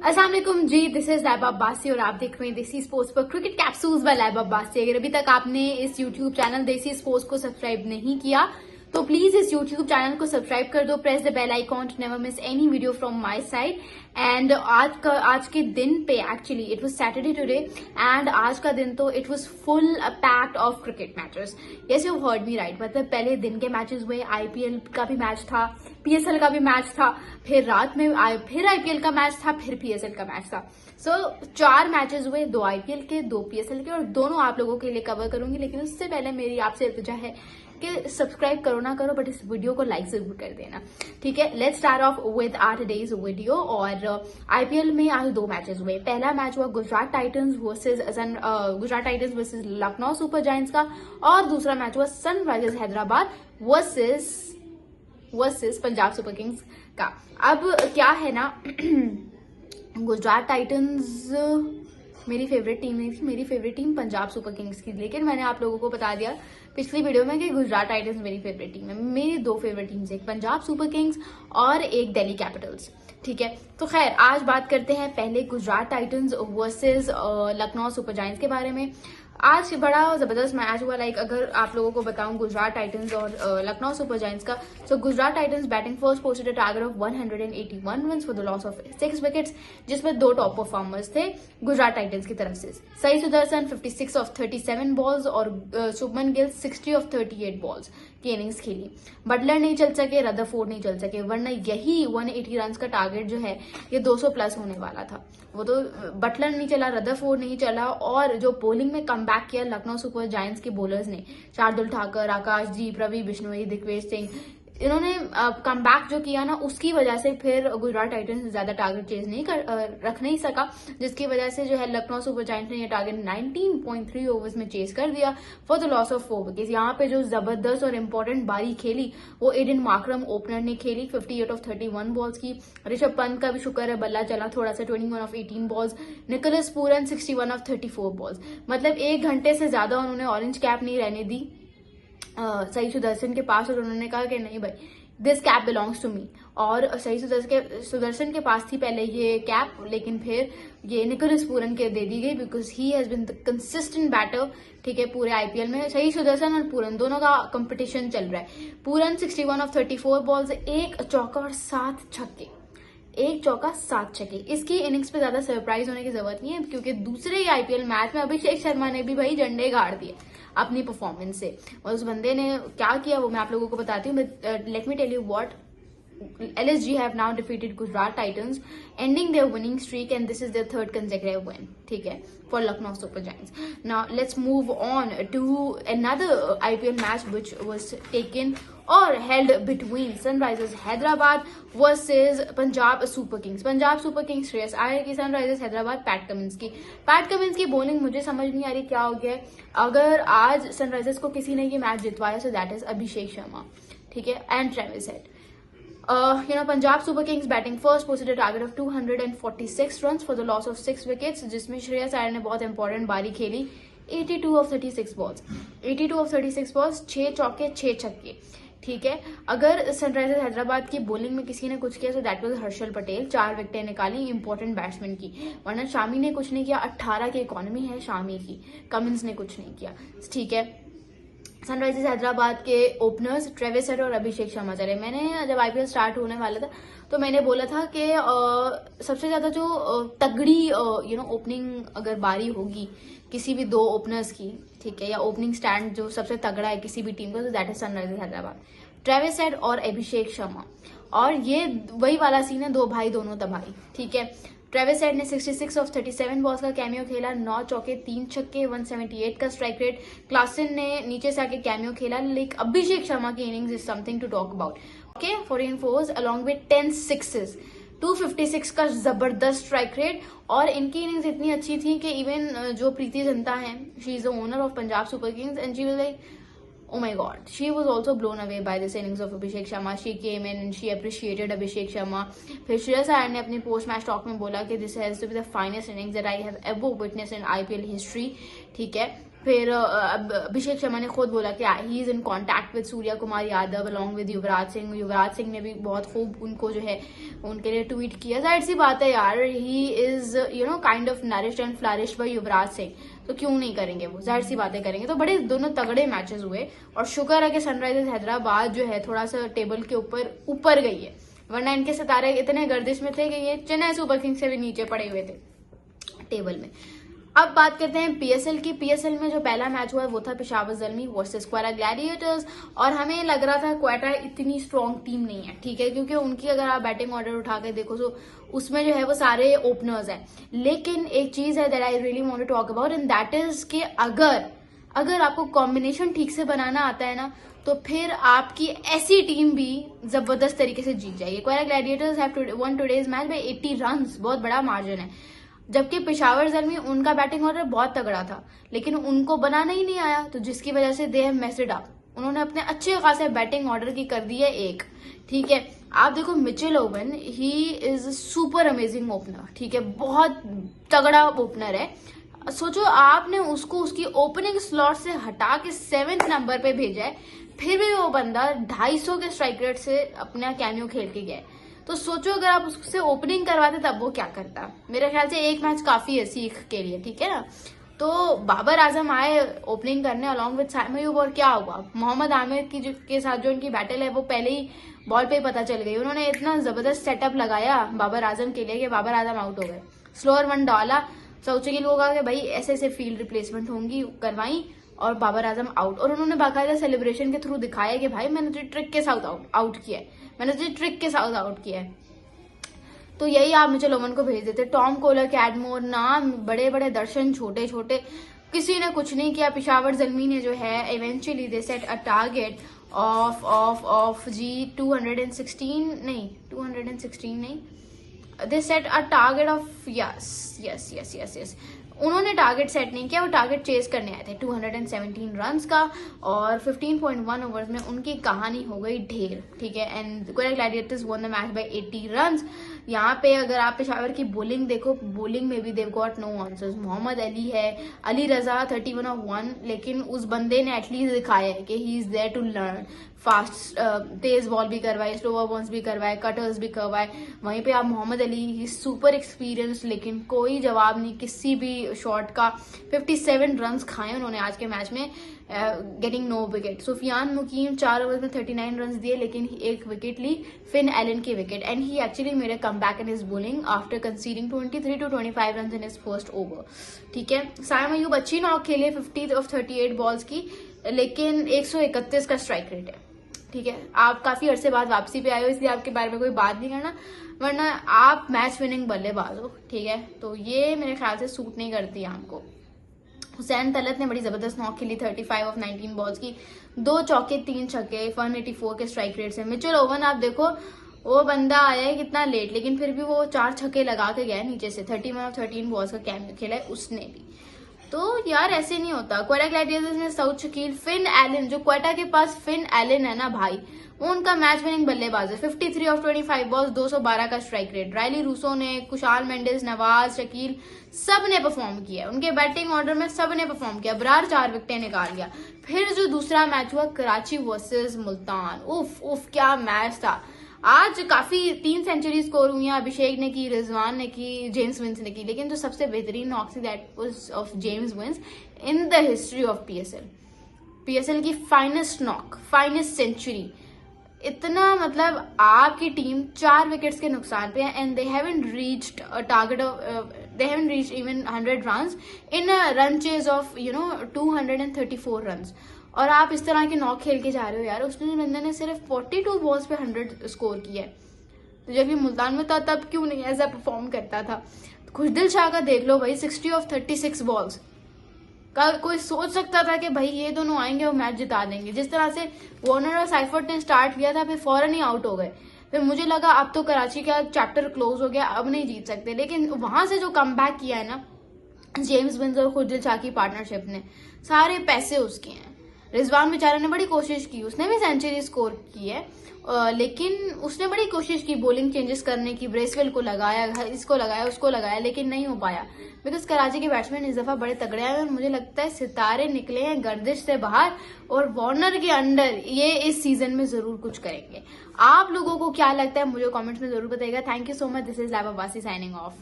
अस्सलाम वालेकुम ji, this is Lab Abbasi और आप देख रहे हैं देसी स्पोर्ट्स पर cricket capsules by Lab Abbasi. अगर अभी तक आपने इस यूट्यूब चैनल देसी स्पोर्ट्स को सब्सक्राइब नहीं किया तो प्लीज इस यूट्यूब चैनल को सब्सक्राइब कर दो। Press the bell icon to never miss any video from my side. And आज के दिन पे actually it was Saturday today and आज का दिन तो it was full packed of cricket matches. Yes you heard me right, मतलब पहले दिन के मैचेस हुए, आईपीएल का भी मैच था, पीएसएल का भी मैच था, फिर रात में फिर आईपीएल का मैच था, फिर पीएसएल का मैच था। सो 4 मैचेस हुए, 2 आईपीएल के, 2 पीएसएल के, और दोनों आप लोगों के लिए कवर करूंगी। लेकिन उससे पहले मेरी आपसे इल्तिजा है कि सब्सक्राइब करो ना करो बट इस वीडियो को लाइक जरूर कर देना, ठीक है। Let's start off with our today's video. और आईपीएल में आज 2 मैचेस हुए। पहला मैच हुआ Gujarat Titans versus Lucknow Super Giants का, और दूसरा मैच हुआ Sunrisers Hyderabad versus Punjab Super Kings का। अब क्या है ना गुजरात टाइटंस मेरी फेवरेट टीम नहीं थी, मेरी favourite team Punjab Super Kings की। लेकिन मैंने आप लोगों को बता दिया पिछली वीडियो में कि गुजरात टाइटंस मेरी फेवरेट टीम है। मेरी 2 फेवरेट टीम्स, एक पंजाब सुपर किंग्स और एक दिल्ली कैपिटल्स, ठीक है। तो खैर आज बात करते हैं पहले Gujarat Titans versus Lucknow Super giants के बारे में। आज बड़ा जबरदस्त मैच हुआ। लाइक अगर आप लोगों को बताऊं गुजरात टाइटंस और लखनऊ सुपर जायंट्स का, so Gujarat Titans batting first posted a target of 181 runs for the loss of 6 wickets, जिसमें 2 टॉप परफॉर्मर्स थे गुजरात टाइटंस की तरफ से। सई सुदर्शन 56 ऑफ 37 बॉल्स और शुभमन गिल 60 ऑफ 38 बॉल्स की इनिंग्स खेली। बटलर नहीं चल सके, रदरफोर्ड नहीं चल सके, वरना यही 180 रन का टारगेट जो है ये 200 प्लस होने वाला था। वो तो बटलर नहीं चला, रदरफोर्ड नहीं चला, और जो बॉलिंग में कमबैक किया लखनऊ सुपर जायंट्स के बॉलर्स ने, शार्दुल ठाकुर, आकाशदीप, रवि बिश्नोई, दिग्विजय सिंह, इन्होंने कमबैक जो किया ना उसकी वजह से फिर गुजरात टाइटंस ज्यादा टारगेट चेज रख नहीं सका, जिसकी वजह से जो है लखनऊ सुपर जायंट्स ने ये टारगेट 19.3 ओवर्स में चेज कर दिया for the loss of 4 wickets. यहाँ पे जो जबरदस्त और इंपॉर्टेंट बारी खेली वो एडन मार्करम ओपनर ने खेली 58 ऑफ 31 बॉल्स की। ऋषभ पंत का भी शुक्र है बल्ला चला थोड़ा सा, 21 of 18 balls. Nicholas Pooran 61 of 34 balls. मतलब 1 घंटे से ज्यादा उन्होंने ऑरेंज कैप नहीं रहने दी सई सुदर्शन के पास, और उन्होंने कहा कि नहीं भाई this cap belongs to me. और सई सुदर्शन के पास थी पहले ये कैप, लेकिन फिर ये निकोलस पूरन के दे दी गई because he has been the consistent batter, ठीक है। पूरे आईपीएल में सई सुदर्शन और पूरन दोनों का कंपटीशन चल रहा है। पूरन 61 ऑफ 34 बॉल्स, 1 चौका और 7 छक्के, 1 चौका 7 छक्के। इसकी इनिंग्स पे ज्यादा सरप्राइज होने की जरूरत नहीं है क्योंकि दूसरे आईपीएल मैच में अभिषेक शर्मा ने भी भाई झंडे गाड़ दिए अपनी परफॉर्मेंस से। और उस बंदे ने क्या किया वो मैं आप लोगों को बताती हूँ। Let me tell you what LSG have now defeated Gujarat Titans, ending their winning streak, and this is their 3rd consecutive win, ठीक है, for Lucknow Super Giants. Now let's move on to another IPL match which was taken or held between Sunrisers Hyderabad versus Punjab Super Kings. Punjab Super Kings Shreyas Iyer की, Sunrisers Hyderabad PAT Cummins की bowling मुझे समझ नहीं आ रही क्या हो गया है। अगर आज सनराइजर्स को किसी ने ये match जितवाया so that is Abhishek Sharma, ठीक है, and Travis head. Punjab Super Kings batting first posted a target of 246 runs for the loss of 6 wickets, जिसमें श्रेयस अय्यर ने बहुत इंपॉर्टेंट बारी खेली 82 ऑफ 36 बॉल्स, 82 ऑफ 36 बॉल्स, 6 चौके 6 छक्के, ठीक है। अगर सनराइजर्स हैदराबाद की बॉलिंग में किसी ने कुछ किया तो दैट वाज हर्षल पटेल, 4 विकेटें निकाली इंपॉर्टेंट बैट्समैन की, वरना शामी ने कुछ नहीं किया। 18 की इकोनॉमी है शामी की, कमिंस ने कुछ नहीं किया, ठीक है। सनराइजर्स हैदराबाद के ओपनर्स ट्रेविस हेड और अभिषेक शर्मा चले। मैंने जब आईपीएल स्टार्ट होने वाला था तो मैंने बोला था कि सबसे ज्यादा जो तगड़ी ओपनिंग अगर बारी होगी किसी भी 2 ओपनर्स की, ठीक है, या ओपनिंग स्टैंड जो सबसे तगड़ा है किसी भी टीम का, तो that is Sunrisers Hyderabad, Travis head और अभिषेक शर्मा। और ये वही वाला सीन है, 2 भाई दोनों तबाही, ठीक है। ट्रेविस हेड ने 66 ऑफ 37 बॉल्स का कैमियो खेला, 9 चौके 3 छक्के, 178 का स्ट्राइक रेट। क्लासन ने नीचे से आके कैमियो खेला, लेकिन अभिषेक शर्मा की innings is something to talk about, okay. 14 fours along with 10 sixes, 256 का जबरदस्त स्ट्राइक रेट। और इनकी इनिंग्स इतनी अच्छी थी कि इवन जो प्रीति जिंटा है, she is the owner of Punjab Super Kings, and she was like oh my god, she was also blown away by this innings of Abhishek Sharma. She came in and she appreciated Abhishek Sharma. फिर श्रेयस अय्यर ने अपनी post match talk में बोला कि this has to be the finest innings that I have ever witnessed in IPL history, ठीक है। फिर अभिषेक शर्मा ने खुद बोला कि he is in contact with Surya Kumar Yadav along with Yuvraj Singh. Yuvraj Singh ने भी बहुत खूब उनको जो है उनके लिए ट्वीट किया। जाहिर सी बात है यार, he is kind of nourished and flourished by Yuvraj Singh, तो क्यों नहीं करेंगे वो, जाहिर सी बातें करेंगे। तो बड़े दोनों तगड़े मैचेस हुए और शुक्र है कि सनराइजर्स हैदराबाद जो है थोड़ा सा टेबल के ऊपर गई है, वरना इनके सितारे इतने गर्दिश में थे कि ये चेन्नई सुपर किंग्स से भी नीचे पड़े हुए थे टेबल में। अब बात करते हैं पीएसएल की। पीएसएल में जो पहला मैच हुआ वो था पेशावर ज़ल्मी वर्सेस क्वेटा ग्लैडिएटर्स, और हमें लग रहा था क्वेटा इतनी स्ट्रॉन्ग टीम नहीं है, ठीक है, क्योंकि उनकी अगर आप बैटिंग ऑर्डर उठा के देखो तो उसमें जो है वो सारे ओपनर्स हैं। लेकिन एक चीज है that I really want to talk about and that is कि अगर आपको कॉम्बिनेशन ठीक से बनाना आता है ना, तो फिर आपकी ऐसी टीम भी जबरदस्त तरीके से जीत जाएगी। Quetta Gladiators have one today's match by 80 runs, बहुत बड़ा मार्जिन है, जबकि पेशावर ज़ल्मी उनका बैटिंग ऑर्डर बहुत तगड़ा था लेकिन उनको बनाना ही नहीं आया, तो जिसकी वजह से दे हैव मेस्ड अप। उन्होंने अपने अच्छे खासे बैटिंग ऑर्डर की कर दी है एक, ठीक है। आप देखो Mitchell oven, he is super amazing opener, ठीक है, बहुत तगड़ा ओपनर है। सोचो आपने उसको उसकी ओपनिंग स्लॉट से हटा के 7th नंबर पे भेजा है, फिर भी वो बंदा 250 के स्ट्राइक रेट से अपना कैमियो खेल के गया है। तो सोचो अगर आप उससे ओपनिंग करवाते तब वो क्या करता। मेरे ख्याल से एक मैच काफी है सीख के लिए, ठीक है ना। तो बाबर आजम आए ओपनिंग करने अलॉन्ग विद साइम अयूब, और क्या हुआ, मोहम्मद आमिर के साथ जो उनकी बैटल है वो पहले ही बॉल पे ही पता चल गई। उन्होंने इतना जबरदस्त सेटअप लगाया बाबर आजम के लिए कि बाबर आजम आउट हो गए। स्लोअर वन डाला, सोचे कि लोग आ गए भाई ऐसे ऐसे फील्ड रिप्लेसमेंट होंगी, करवाई और बाबर आजम आउट। और उन्होंने बाकायदा सेलिब्रेशन के थ्रू दिखाया कि भाई मैंने तो ट्रिक के साथ आउट किया है, मैंने तो ट्रिक के साथ आउट किया है। तो यही आप मिचेल ओवन को भेज देते। टॉम कोलर, कैडमोर, नाम बड़े बड़े, दर्शन छोटे छोटे, किसी ने कुछ नहीं किया। पेशावर ज़ल्मी ने जो है eventually they set a target of जी 216 नहीं, they set a target of yes उन्होंने टारगेट सेट नहीं किया, वो टारगेट चेस करने आए थे 217 रन्स का, और 15.1 ओवर्स में उनकी कहानी हो गई ढेर, ठीक है। And Quetta Gladiators one the match by 80 runs. यहाँ पे अगर आप पेशावर की बॉलिंग देखो, बॉलिंग में भी they've got no answers. Mohammad Ali है, अली रजा 31 of 1, लेकिन उस बंदे ने एटलीस्ट दिखाया है कि he is there to learn. Fast तेज बॉल भी करवाए, स्लोअर बॉल्स भी करवाए, कटर्स भी करवाए। वहीं पे आप मोहम्मद अली, ही सुपर एक्सपीरियंस, लेकिन कोई जवाब नहीं किसी भी शॉट का। 57 रन्स खाए उन्होंने आज के मैच में, गेटिंग नो विकेट। सुफियान मुकीम 4 ओवर्स में 39 रन्स दिए, लेकिन एक विकेट ली, फिन एलन की wicket, and he actually made a comeback in his bowling after conceding 23 to 25 runs in his first over, ठीक है। साइम अयूब अच्छी नॉक खेले 50 of 38 बॉल्स की, लेकिन 131 का स्ट्राइक रेट है, ठीक है। आप काफी अरसे बाद वापसी पे आए हो, इसलिए आपके बारे में कोई बात नहीं करना, वरना आप मैच विनिंग बल्लेबाज हो, ठीक है। तो ये मेरे ख्याल से सूट नहीं करती हमको। हुसैन तलत ने बड़ी जबरदस्त नॉक खेली 35 of 19 बॉल्स की, 2 चौके 3 छक्के, 184 के स्ट्राइक रेट से। मिचेल ओवन आप देखो, वो बंदा आया है कितना लेट, लेकिन फिर भी वो 4 छक्के लगा के गया नीचे से। 31 of 13 बॉल्स का कैमियो खेला है उसने भी। तो यार ऐसे नहीं होता। क्वेटा ग्लैडिएटर्स में साउथ शकील, फिन एलन, जो क्वेटा के पास फिन एलन है ना भाई, वो उनका मैच विनिंग बल्लेबाज है। 53 of 25 बॉल्स, 212 का स्ट्राइक रेट। रायली रूसो ने, कुशाल मेंडिस, नवाज, शकील, सब ने परफॉर्म किया। उनके बैटिंग ऑर्डर में सब ने परफॉर्म किया। बरार 4 विकेटें निकाल गया। फिर जो दूसरा मैच हुआ कराची वर्सेस मुल्तान, उफ क्या मैच था। आज काफी 3 सेंचुरी स्कोर हुई हैं, अभिषेक ने की, रिजवान ने की, जेम्स विंस ने की, लेकिन जो सबसे बेहतरीन नॉक थी that was of James Vince in the history of PSL की फाइनेस्ट नॉक, फाइनेस्ट सेंचुरी। इतना मतलब आपकी टीम 4 विकेट्स के नुकसान पे है, and they haven't reached a target of, they haven't reached even 100 runs in a run chase of 234 runs. और आप इस तरह के नॉक खेल के जा रहे हो यार। उसने बंदे ने सिर्फ 42 बॉल्स पे 100 स्कोर किया है, तो जब ये मुल्तान में था तब क्यों नहीं ऐसा परफॉर्म करता था। खुशदिल शाह का देख लो भाई, 60 of 36 बॉल्स का कोई सोच सकता था कि भाई ये दोनों आएंगे और मैच जिता देंगे। जिस तरह से वार्नर और साइफर्ट ने स्टार्ट किया था, फिर फौरन ही आउट हो गए। फिर मुझे लगा अब तो कराची का चैप्टर क्लोज हो गया, अब नहीं जीत सकते, लेकिन वहां से जो कमबैक किया है ना जेम्स विंस और खुशदिल शाह की पार्टनरशिप ने, सारे पैसे उसके हैं। रिजवान बेचारा ने बड़ी कोशिश की, उसने भी सेंचुरी स्कोर की है, लेकिन उसने बड़ी कोशिश की बॉलिंग चेंजेस करने की, ब्रेसवेल को लगाया, इसको लगाया, उसको लगाया, लेकिन नहीं हो पाया बिकॉज कराची के बैट्समैन इस दफा बड़े तगड़े आए और मुझे लगता है सितारे निकले हैं गर्दिश से बाहर और वार्नर के अंडर ये इस सीजन में जरूर कुछ करेंगे। आप लोगों को क्या लगता है मुझे कमेंट्स में जरूर बताइएगा। Thank you so much. This is Lab Abbasi signing off.